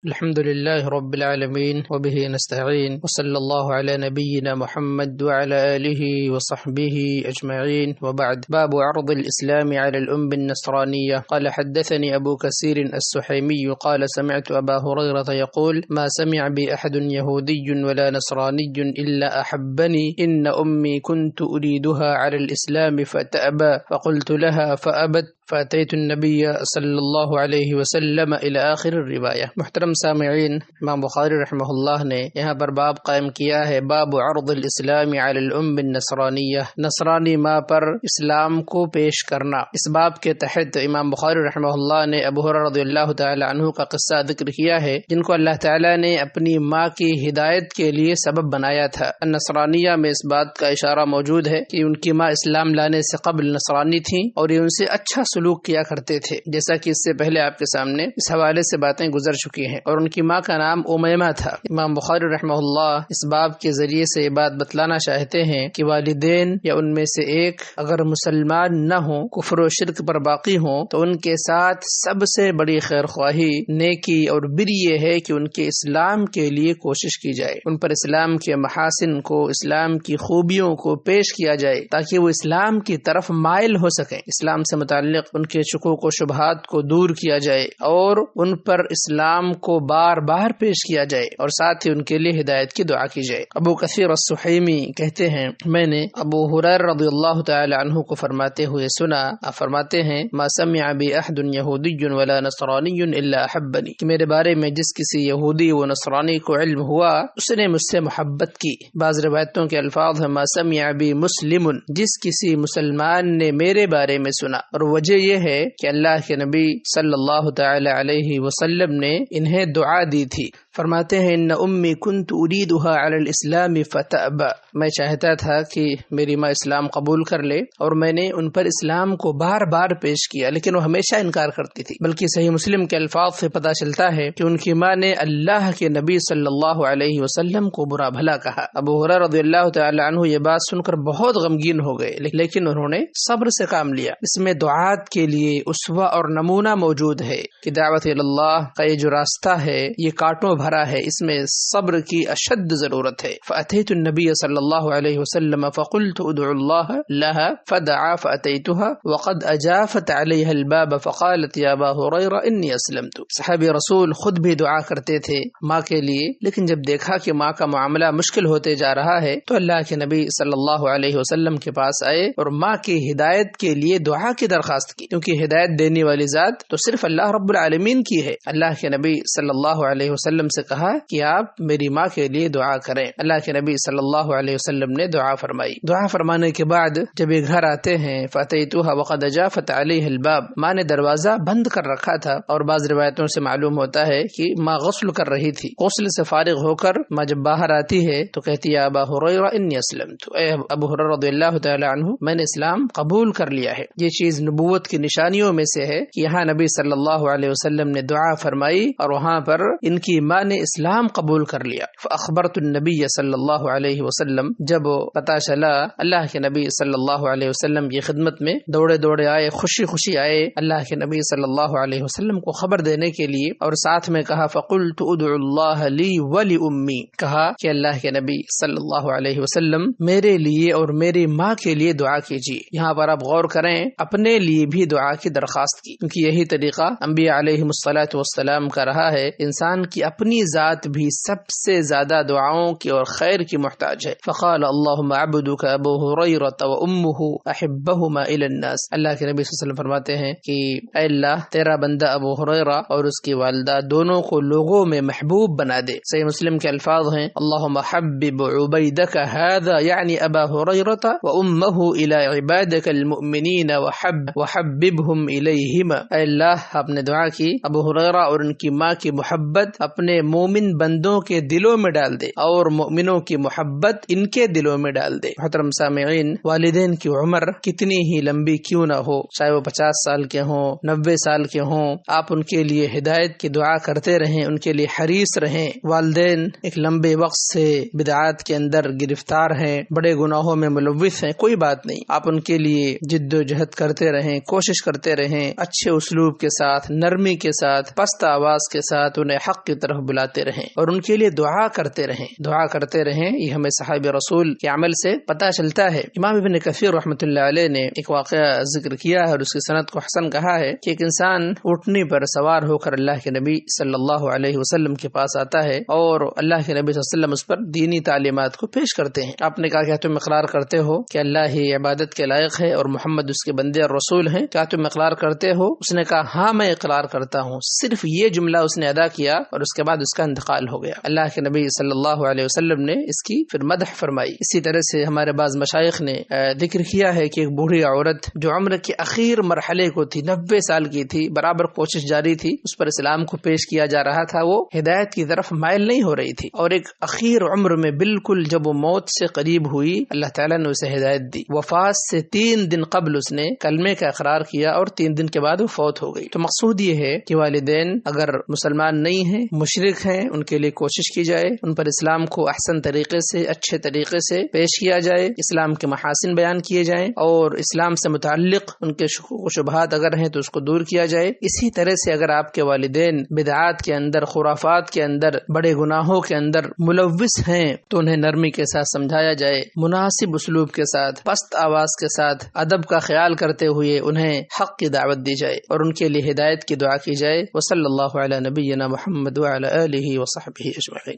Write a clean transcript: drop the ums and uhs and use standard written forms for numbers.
الحمد لله رب العالمين وبه نستعين وصلى الله على نبينا محمد وعلى آله وصحبه أجمعين وبعد. باب عرض الإسلام على الأم النصرانية. قال حدثني أبو كثير السحيمي قال سمعت أبا هريرة يقول ما سمع بي أحد يهودي ولا نصراني إلا أحبني إن أمي كنت أريدها على الإسلام فتأبى فقلت لها فأبت فأتيت النبي صلی اللہ علیہ وسلم الی آخر الروایہ. محترم سامعین، امام بخاری رحمہ اللہ نے یہاں پر باب قائم کیا ہے، باب عرض الاسلام علی الام النصرانیہ، نصرانی ماں پر اسلام کو پیش کرنا. اس باب کے تحت امام بخاری رحمہ اللہ نے ابو ہریرہ رضی اللہ تعالی عنہ کا قصہ ذکر کیا ہے، جن کو اللہ تعالی نے اپنی ماں کی ہدایت کے لیے سبب بنایا تھا. النصرانیہ میں اس بات کا اشارہ موجود ہے کہ ان کی ماں اسلام لانے سے قبل نصرانی تھیں اور یہ ان سے اچھا سلوک کیا کرتے تھے، جیسا کہ اس سے پہلے آپ کے سامنے اس حوالے سے باتیں گزر چکی ہیں. اور ان کی ماں کا نام امیمہ تھا. امام بخاری رحمہ اللہ اس باب کے ذریعے سے یہ بات بتلانا چاہتے ہیں کہ والدین یا ان میں سے ایک اگر مسلمان نہ ہوں، کفر و شرک پر باقی ہوں، تو ان کے ساتھ سب سے بڑی خیر خواہی، نیکی اور بر یہ ہے کہ ان کے اسلام کے لیے کوشش کی جائے، ان پر اسلام کے محاسن کو، اسلام کی خوبیوں کو پیش کیا جائے تاکہ وہ اسلام کی طرف مائل ہو سکیں. اسلام سے متعلق ان کے شکوک و شبہات کو دور کیا جائے اور ان پر اسلام کو بار بار پیش کیا جائے اور ساتھ ہی ان کے لیے ہدایت کی دعا کی جائے. ابو کثیر السحیمی کہتے ہیں میں نے ابو ہریرہ رضی اللہ تعالی عنہ کو فرماتے ہوئے سنا، آپ فرماتے ہیں ما سمع بی احد یہودی ولا نصرانی الا احبنی، کہ میرے بارے میں جس کسی یہودی و نصرانی کو علم ہوا اس نے مجھ سے محبت کی. بعض روایتوں کے الفاظ ہیں ما سمع بی مسلم، جس کسی مسلمان نے میرے بارے میں سنا، اور وجہ یہ ہے کہ اللہ کے نبی صلی اللہ تعالی علیہ وسلم نے انہیں دعا دی تھی. فرماتے ہیں ان امی کنت اریدها علی الاسلام فتأبى، میں چاہتا تھا کہ میری ماں اسلام قبول کر لے اور میں نے ان پر اسلام کو بار بار پیش کیا لیکن وہ ہمیشہ انکار کرتی تھی. بلکہ صحیح مسلم کے الفاظ سے پتہ چلتا ہے کہ ان کی ماں نے اللہ کے نبی صلی اللہ علیہ وسلم کو برا بھلا کہا. ابو ہریرہ رضی اللہ تعالی عنہ یہ بات سن کر بہت غمگین ہو گئے، لیکن انہوں نے صبر سے کام لیا. اس میں دعات کے لیے اسوہ اور نمونہ موجود ہے کہ دعوت اللہ کا یہ جو راستہ ہے یہ کانٹوں بھرا ہے، اس میں صبر کی اشد ضرورت ہے. فأتيت النبي صلی اللہ علیہ وسلم فقلت ادعو اللہ لها فدعا فأتيتها وقد اجافت عليها الباب فقالت يا ابا هريرة اني اسلمت. صحابی رسول خود بھی دعا کرتے تھے ماں کے لیے، لیکن جب دیکھا کہ ماں کا معاملہ مشکل ہوتے جا رہا ہے تو اللہ کے نبی صلی اللہ علیہ وسلم کے پاس آئے اور ماں کی ہدایت کے لیے دعا کی درخواست کی، کیونکہ ہدایت دینے والی ذات تو صرف اللہ رب العالمین کی ہے. اللہ کے نبی صلی اللہ علیہ وسلم سے کہا کہ آپ میری ماں کے لیے دعا کریں. اللہ کے نبی صلی اللہ علیہ وسلم نے دعا فرمائی. دعا فرمانے کے بعد جب یہ گھر آتے ہیں فاتیتوها وقد اجافت علیہ الباب، ماں نے دروازہ بند کر رکھا تھا. اور بعض روایتوں سے معلوم ہوتا ہے کہ ماں غسل کر رہی تھی. غسل سے فارغ ہو کر ماں جب باہر آتی ہے تو کہتی ہے ابا ہریرہ انی اسلمت، اے ابو ہریرہ رضی اللہ تعالی عنہ میں نے اسلام قبول کر لیا ہے. یہ چیز نبوت کی نشانیوں میں سے ہے کہ یہاں نبی صلی اللہ علیہ وسلم نے دعا فرمائی اور وہاں پر ان کی ماں نے اسلام قبول کر لیا. فاخبرت النبی صلی اللہ علیہ وسلم، جب پتہ چلا اللہ کے نبی صلی اللہ علیہ وسلم کی خدمت میں دوڑے دوڑے آئے، خوشی خوشی آئے اللہ کے نبی صلی اللہ علیہ وسلم کو خبر دینے کے لیے، اور ساتھ میں کہا فقلت ادعو اللہ لی ولی امی، کہا کہ اللہ کے نبی صلی اللہ علیہ وسلم میرے لیے اور میری ماں کے لیے دعا کیجیے. یہاں پر آپ غور کریں، اپنے لیے بھی دعا کی درخواست کی، کیونکہ یہی طریقہ انبیاء علیہ الصلاۃ والسلام کا رہا ہے. انسان کی اپنی ذات بھی سب سے زیادہ دعاؤں کی اور خیر کی محتاج ہے. فقال اللهم عبدك ابو هريرة وامه احبهما الى الناس، اللہ کے نبی صلی اللہ علیہ وسلم فرماتے ہیں کہ اے اللہ تیرا بندہ ابو ہریرہ اور اس کی والدہ دونوں کو لوگوں میں محبوب بنا دے. صحیح مسلم کے الفاظ ہیں اللهم حبب عبيدك هذا يعني ابا هريرة وامه الى عبادك المؤمنين وحببهم الیہما. اے اللہ آپ نے دعا کی ابو ہریرہ اور ان کی ماں کی محبت اپنے اپنے مومن بندوں کے دلوں میں ڈال دے اور مومنوں کی محبت ان کے دلوں میں ڈال دے۔ محترم سامعین، والدین کی عمر کتنی ہی لمبی کیوں نہ ہو، چاہے وہ 50 سال کے ہوں، 90 سال کے ہوں، آپ ان کے لیے ہدایت کی دعا کرتے رہیں، ان کے لیے حریص رہیں۔ والدین ایک لمبے وقت سے بدعات کے اندر گرفتار ہیں، بڑے گناہوں میں ملوث ہیں، کوئی بات نہیں، آپ ان کے لیے جد و جہد کرتے رہیں، کوشش کرتے رہیں، اچھے اسلوب کے ساتھ، نرمی کے ساتھ، پست آواز کے ساتھ انہیں حق کی طرف بلاتے رہیں اور ان کے لیے دعا کرتے رہیں، دعا کرتے رہیں۔ یہ ہمیں صحابہ رسول کے عمل سے پتہ چلتا ہے۔ امام ابن کثیر رحمۃ اللہ علیہ نے ایک واقعہ ذکر کیا ہے اور اس کی سند کو حسن کہا ہے کہ ایک انسان اونٹنی پر سوار ہو کر اللہ کے نبی صلی اللہ علیہ وسلم کے پاس آتا ہے اور اللہ کے نبی صلی اللہ علیہ وسلم اس پر دینی تعلیمات کو پیش کرتے ہیں۔ آپ نے کہا کہ تم اقرار کرتے ہو کہ اللہ ہی عبادت کے لائق ہے اور محمد اس کے بندے اور رسول ہیں، کیا تم اقرار کرتے ہو؟ اس نے کہا ہاں میں اقرار کرتا ہوں۔ صرف یہ جملہ اس نے ادا کیا اور اس کے بعد اس کا انتقال ہو گیا۔ اللہ کے نبی صلی اللہ علیہ وسلم نے اس کی پھر مدح فرمائی۔ اسی طرح سے ہمارے بعض مشائخ نے ذکر کیا ہے کہ ایک بوڑھی عورت جو عمر کے اخیر مرحلے کو تھی، 90 سال کی تھی، برابر کوشش جاری تھی، اس پر اسلام کو پیش کیا جا رہا تھا، وہ ہدایت کی طرف مائل نہیں ہو رہی تھی، اور ایک اخیر عمر میں بالکل جب وہ موت سے قریب ہوئی، اللہ تعالیٰ نے اسے ہدایت دی۔ وفات سے 3 دن قبل اس نے کلمے کا اقرار کیا اور 3 دن کے بعد وہ فوت ہو گئی۔ تو مقصود یہ ہے کہ والدین اگر مسلمان نہیں ہیں، مشرک ہیں، ان کے لیے کوشش کی جائے، ان پر اسلام کو احسن طریقے سے، اچھے طریقے سے پیش کیا جائے، اسلام کے محاسن بیان کیے جائیں اور اسلام سے متعلق ان کے شکوک و شبہات اگر ہیں تو اس کو دور کیا جائے۔ اسی طرح سے اگر آپ کے والدین بدعات کے اندر، خرافات کے اندر، بڑے گناہوں کے اندر ملوث ہیں تو انہیں نرمی کے ساتھ سمجھایا جائے، مناسب اسلوب کے ساتھ، پست آواز کے ساتھ، ادب کا خیال کرتے ہوئے انہیں حق کی دعوت دی جائے اور ان کے لیے ہدایت کی دعا کی جائے۔ وصلی اللہ علی نبینا محمد وعلی آلہ وصحبہ اجمعین۔